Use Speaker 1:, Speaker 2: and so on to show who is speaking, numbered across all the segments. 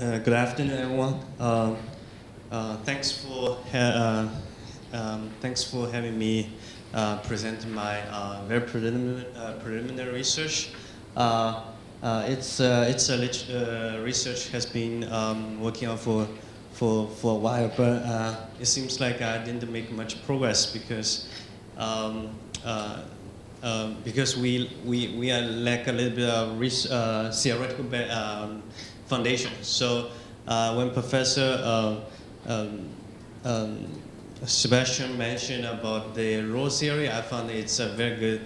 Speaker 1: Good afternoon, everyone. Thanks for having me present my very preliminary research. It's a research has been working on for a while, but it seems like I didn't make much progress because we are lack a little bit of theoretical foundation. So when Professor Sebastian mentioned about the role theory, I found it's a very good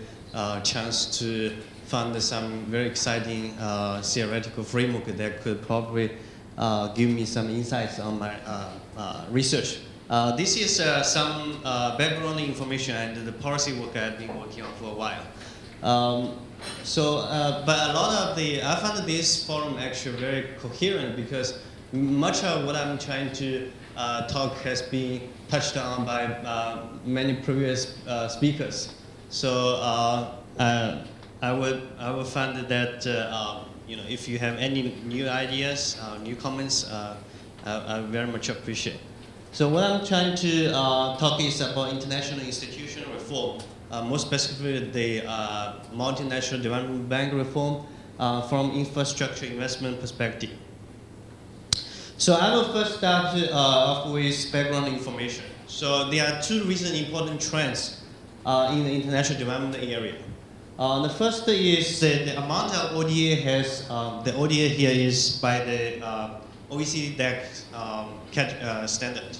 Speaker 1: chance to find some very exciting theoretical framework that could probably give me some insights on my research. This is some background information and the policy work I've been working on for a while. But a lot of I found this forum actually very coherent because much of what I'm trying to talk has been touched on by many previous speakers. So I would find that if you have any new ideas, new comments, I very much appreciate. So what I'm trying to talk is about international institutional reform. More specifically, the multinational development bank reform from infrastructure investment perspective. So I will first start off with background information. So there are two recent important trends in the international development area. The first is the amount of ODA the ODA here is by the OECD DAC standard,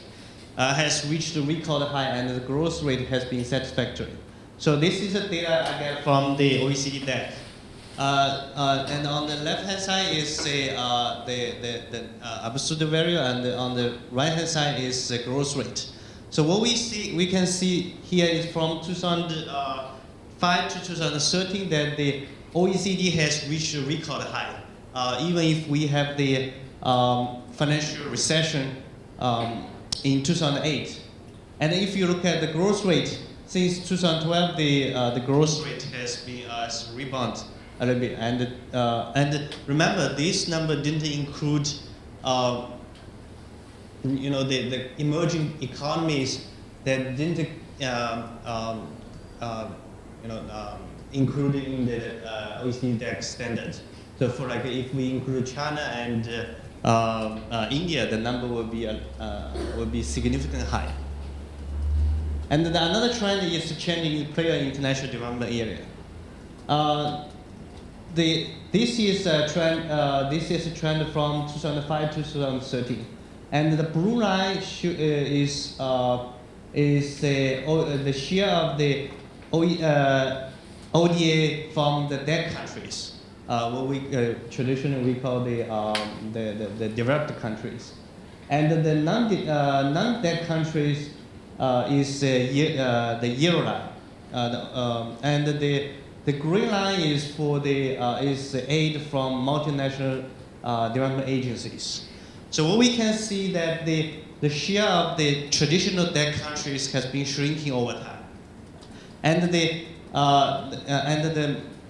Speaker 1: has reached a record high and the growth rate has been satisfactory. So this is the data I get from the OECD DAC. And on the left-hand side is the absolute value, and on the right-hand side is the growth rate. So what we can see here is from 2005 to 2013 that the OECD has reached a record high, even if we have the financial recession in 2008. And if you look at the growth rate, since 2012, the growth rate has been rebounded a little bit. And remember, this number didn't include the emerging economies that didn't included in the OECD DAC standard. So for like if we include China and India, the number will be significantly high. And another trend is the changing player in international development area. This is a trend from 2005 to 2013, and the blue line is the share of the ODA from the DAC countries, what we traditionally call the developed countries, and the non-DAC countries is the yellow line, and the green line is for the aid from multinational development agencies. So what we can see that the share of the traditional DAC countries has been shrinking over time, and the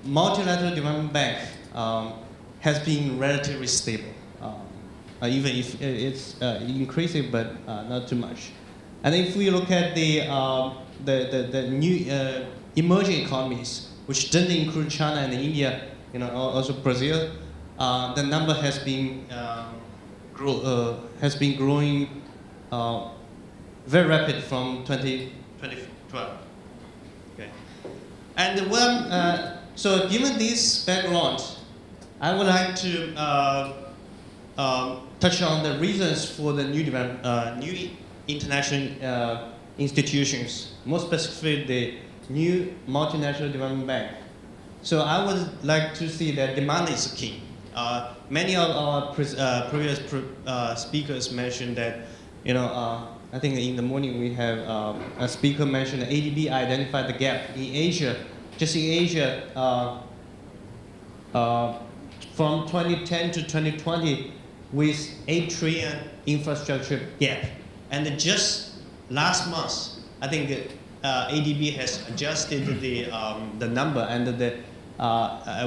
Speaker 1: multilateral development bank has been relatively stable, even if it's increasing, but not too much. And if we look at the new emerging economies, which didn't include China and India, also Brazil, the number has been growing very rapid from 2012. Okay, and so given this background, I would like to touch on the reasons for the new international institutions, more specifically the new multinational development bank. So I would like to see that demand is key. Many of our previous speakers mentioned that, I think in the morning we have a speaker mentioned that ADB identified the gap in Asia, just in Asia, from 2010 to 2020 with 8 trillion infrastructure gap. And just last month, I think ADB has adjusted the number, and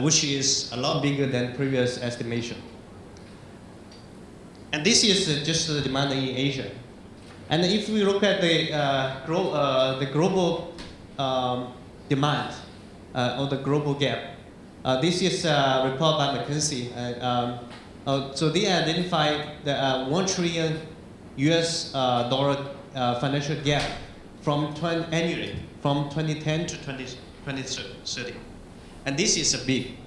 Speaker 1: which is a lot bigger than previous estimation. And this is just the demand in Asia. And if we look at the global demand or the global gap, this is a report by McKinsey. So they identified the $1 trillion US dollar financial gap annually from 2010 to 2030. And this is a big.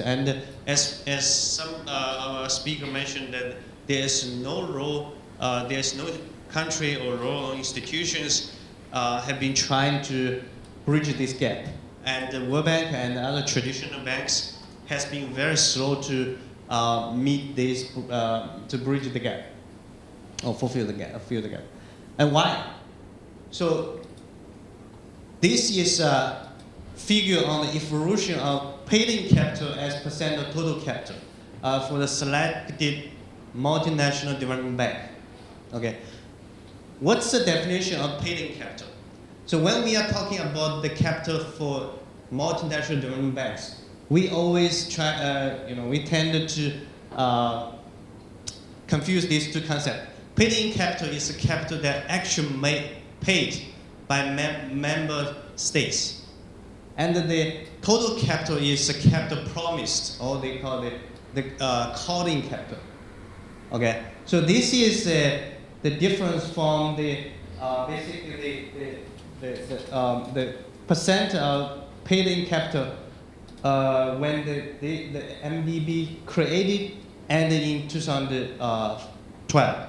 Speaker 1: And as some our speaker mentioned that there is no role, there's no country or role or institutions have been trying to bridge this gap. And the World Bank and other traditional banks has been very slow to meet this, to bridge the gap, or fill the gap. And why? So this is a figure on the evolution of paid-in capital as percent of total capital for the selected multinational development bank. Okay, what's the definition of paid-in capital? So when we are talking about the capital for multinational development banks, we always we tend to confuse these two concepts. Paid-in capital is a capital that actually paid by member states. And the total capital is a capital promised, or they call it the called-in capital. Okay, so this is the difference from the basically the percent of paid-in capital when the MDB created ended in 2012.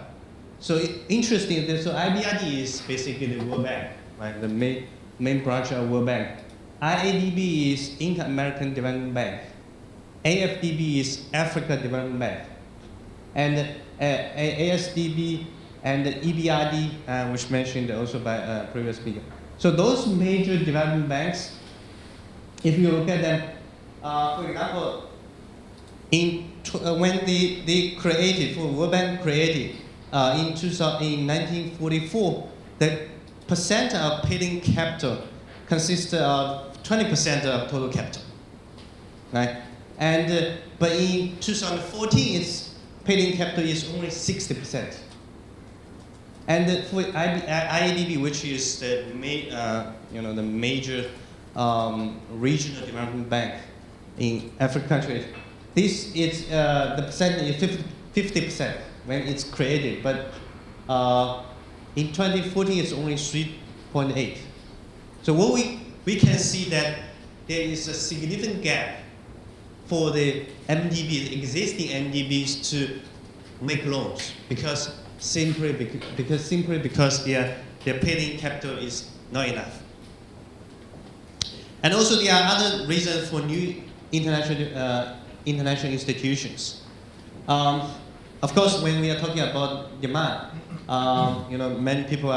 Speaker 1: So interesting. So IBRD is basically the World Bank, right? The main branch of World Bank. IADB is Inter-American Development Bank. AFDB is Africa Development Bank. And ASDB and EBRD, which mentioned also by previous speaker. So those major development banks, if you look at them, for example, when they created, World Bank created in 1944, the percent of paid-in capital consisted of 20% of total capital, right? And but in 2014, its paid-in capital is only 60%. And for IADB, which is the the major regional development bank in African countries, this is the percentage is 50% when it's created, but in 2014 it's only 3.8. So what we can see that there is a significant gap for the MDBs, existing MDBs, to make loans because simply because their paid-in capital is not enough. And also there are other reasons for new international institutions. Of course, when we are talking about demand, many people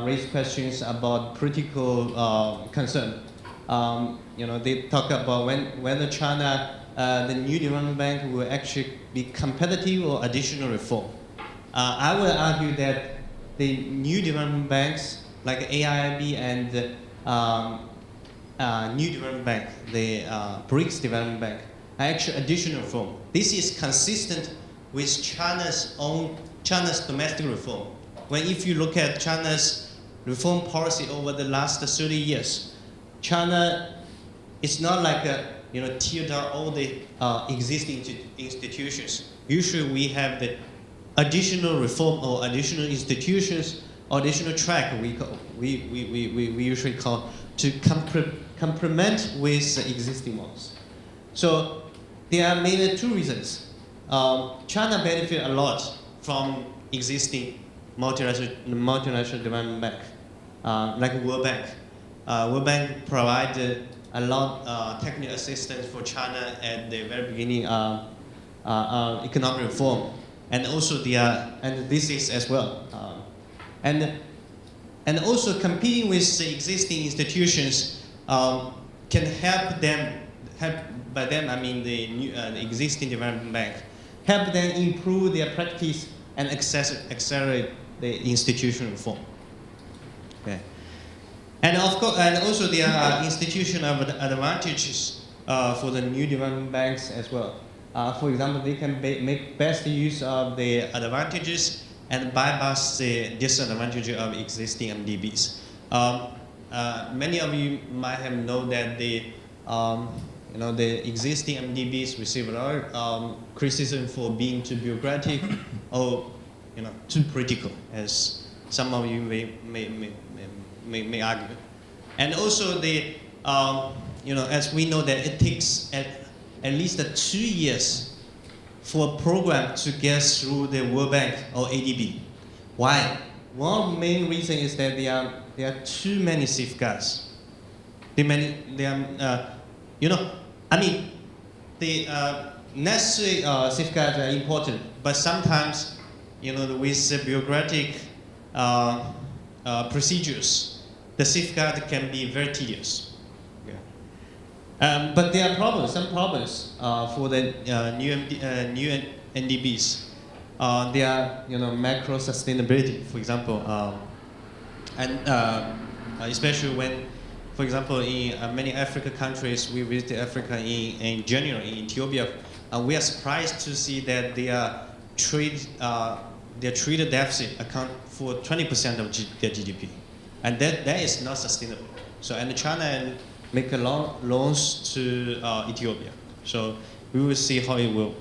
Speaker 1: raise questions about political concern. They talk about whether China, the new development bank, will actually be competitive or additional reform. I would argue that the new development banks like AIIB and new development bank, the BRICS development bank, are actually additional reform. This is consistent with China's domestic reform. If you look at China's reform policy over the last 30 years, China is not like tear down all the existing institutions. Usually we have the additional reform or additional institutions or additional track we usually call to complement with the existing ones. So there are mainly two reasons. China benefits a lot from existing multinational development bank, like World Bank. World Bank provided a lot of technical assistance for China at the very beginning economic reform, and also and this is as well, and also competing with the existing institutions can help them. By them I mean the existing development bank, help them improve their practice and accelerate the institutional reform. Okay. And of course, and also there are institutional advantages for the new development banks as well. For example, they can make best use of the advantages and bypass the disadvantage of existing MDBs. Many of you might have known that the existing MDBs receive a lot of criticism for being too bureaucratic or too political, as some of you may argue. And also the as we know that it takes at least 2 years for a program to get through the World Bank or ADB. Why? One main reason is that there are too many safeguards. The necessary safeguards are important, but sometimes, with the bureaucratic procedures, the safeguard can be very tedious. But there are some problems for the new NDBs. They are, macro sustainability, for example, and especially when, for example, in many African countries, we visited Africa in January in Ethiopia, we are surprised to see that their trade deficit account for 20% of their GDP, and that is not sustainable. So, and China make loans to Ethiopia. So we will see how it will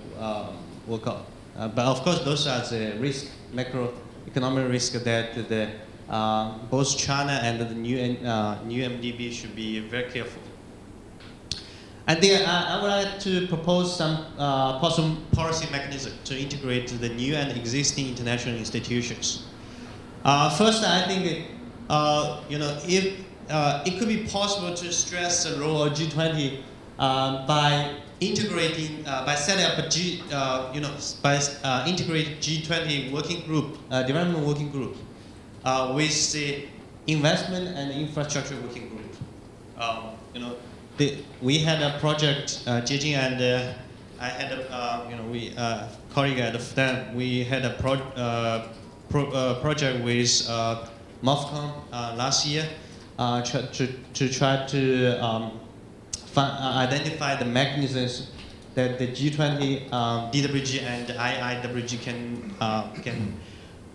Speaker 1: work out. But of course, those are the macroeconomic risk that both China and the new MDB should be very careful. And then I would like to propose some possible policy mechanism to integrate the new and existing international institutions. First, I think if it could be possible to stress the role of G20 by integrating, by setting up a integrated G20 working group, development working group, with the investment and infrastructure working group. We had a project, Jiejin and I had a colleague at Fudan. We had a project with MOFCON last year. To try to identify the mechanisms that the G20, DWG, and IIWG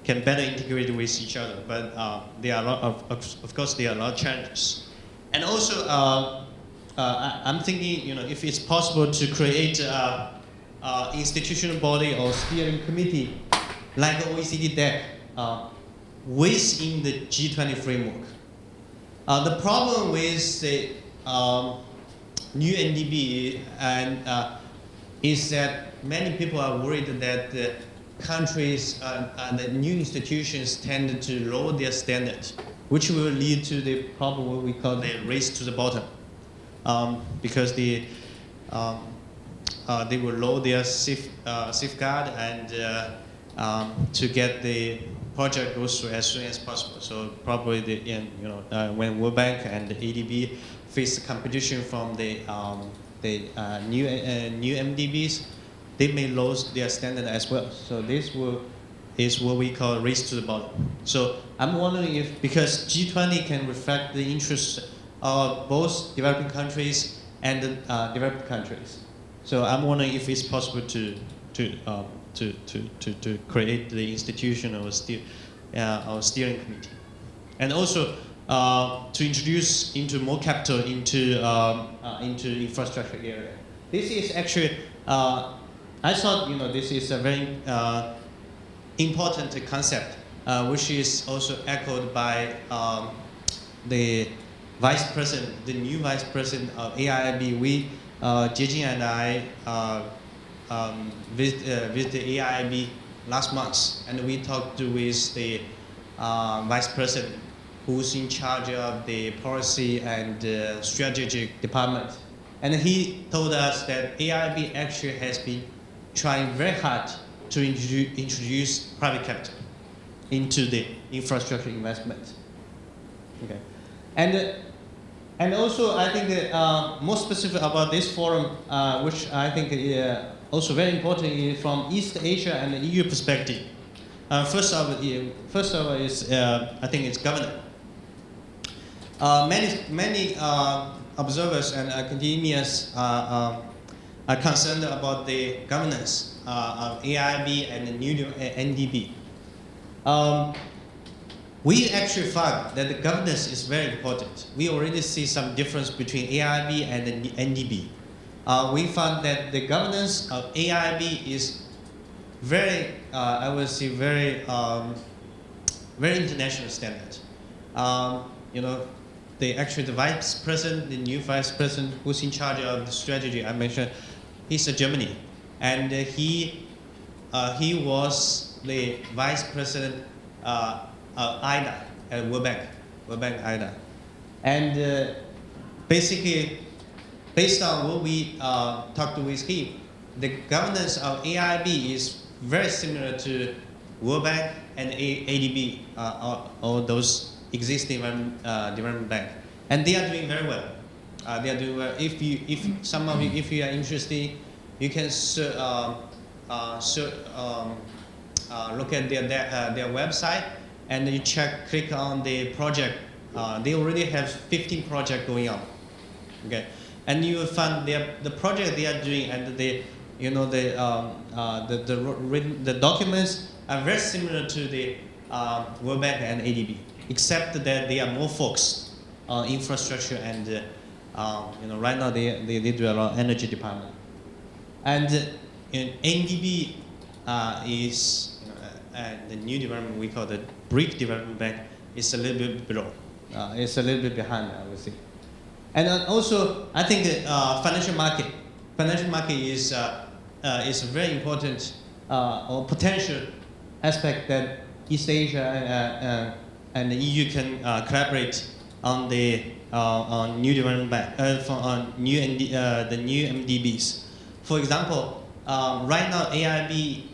Speaker 1: can better integrate with each other. But there are of course, there are a lot of challenges. And also, I'm thinking, if it's possible to create an institutional body or steering committee like OECD DEC within the G20 framework. The problem with the new NDB is that many people are worried that the countries, the new institutions tend to lower their standards, which will lead to the problem what we call the race to the bottom, because they will lower their safeguard and to get the project goes through as soon as possible. So probably when World Bank and the ADB face the competition from the new MDBs, they may lose their standard as well. So this is what we call race to the bottom. So I'm wondering if, because G20 can reflect the interests of both developing countries and developed countries. So I'm wondering if it's possible to create the institution or steering committee, and also to introduce into more capital into infrastructure area. This is actually I thought this is a very important concept, which is also echoed by the vice president, the new vice president of AIIB. We Jiejin and I visit the AIIB last month, and we talked with the vice president who's in charge of the policy and strategic department. And he told us that AIIB actually has been trying very hard to introduce private capital into the infrastructure investment. Okay. And also I think that more specific about this forum, which I think also very important is from East Asia and the EU perspective. First of all is I think it's governance. Many observers and academians are concerned about the governance of AIB and the new NDB. We actually found that the governance is very important. We already see some difference between AIB and the NDB. We found that the governance of AIB is very, I would say, very international standard. You know, the vice president, the new vice president who's in charge of the strategy I mentioned, he's a Germany, and he was the vice president of IDA at World Bank IDA, and basically, based on what we talked with him, the governance of AIB is very similar to World Bank and ADB, or those existing development bank, and they are doing very well. They are doing well. If some of you, if you are interested, you can look at their website, and you click on the project. They already have 15 projects going on. Okay, and you will find the project they are doing, and the documents are very similar to the World Bank and ADB, except that they are more focused on infrastructure, and right now they do a lot of energy department. And NDB is the new development we call the brick development bank is a little bit below. It's a little bit behind, I would say. And also, I think that financial market is a very important or potential aspect that East Asia and the EU can collaborate on the on new development bank on the new MDBs. For example, right now AIB,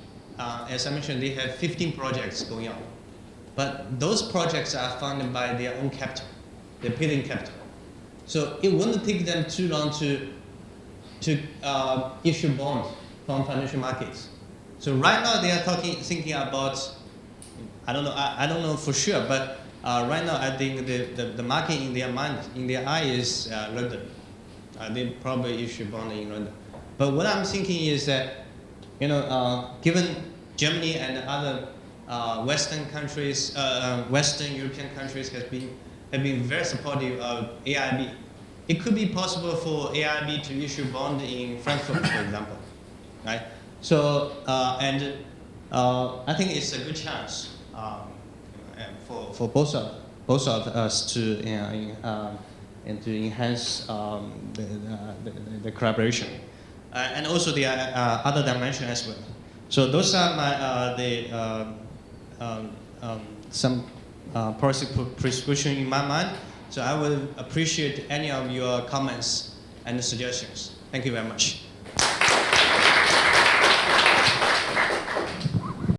Speaker 1: as I mentioned, they have 15 projects going on, but those projects are funded by their own capital, their paid-in capital. So it wouldn't take them too long to issue bonds from financial markets. So right now they are thinking about, I don't know for sure, but right now I think the market in their mind, in their eye is London. They probably issue bond in London. But what I'm thinking is that, given Germany and other Western countries, Western European countries have been very supportive of AIB, it could be possible for AIB to issue bond in Frankfurt, for example, right? So I think it's a good chance for both of us to and to enhance the collaboration, and also the other dimension as well. So those are my some policy prescription in my mind. So I would appreciate any of your comments and suggestions. Thank you very much.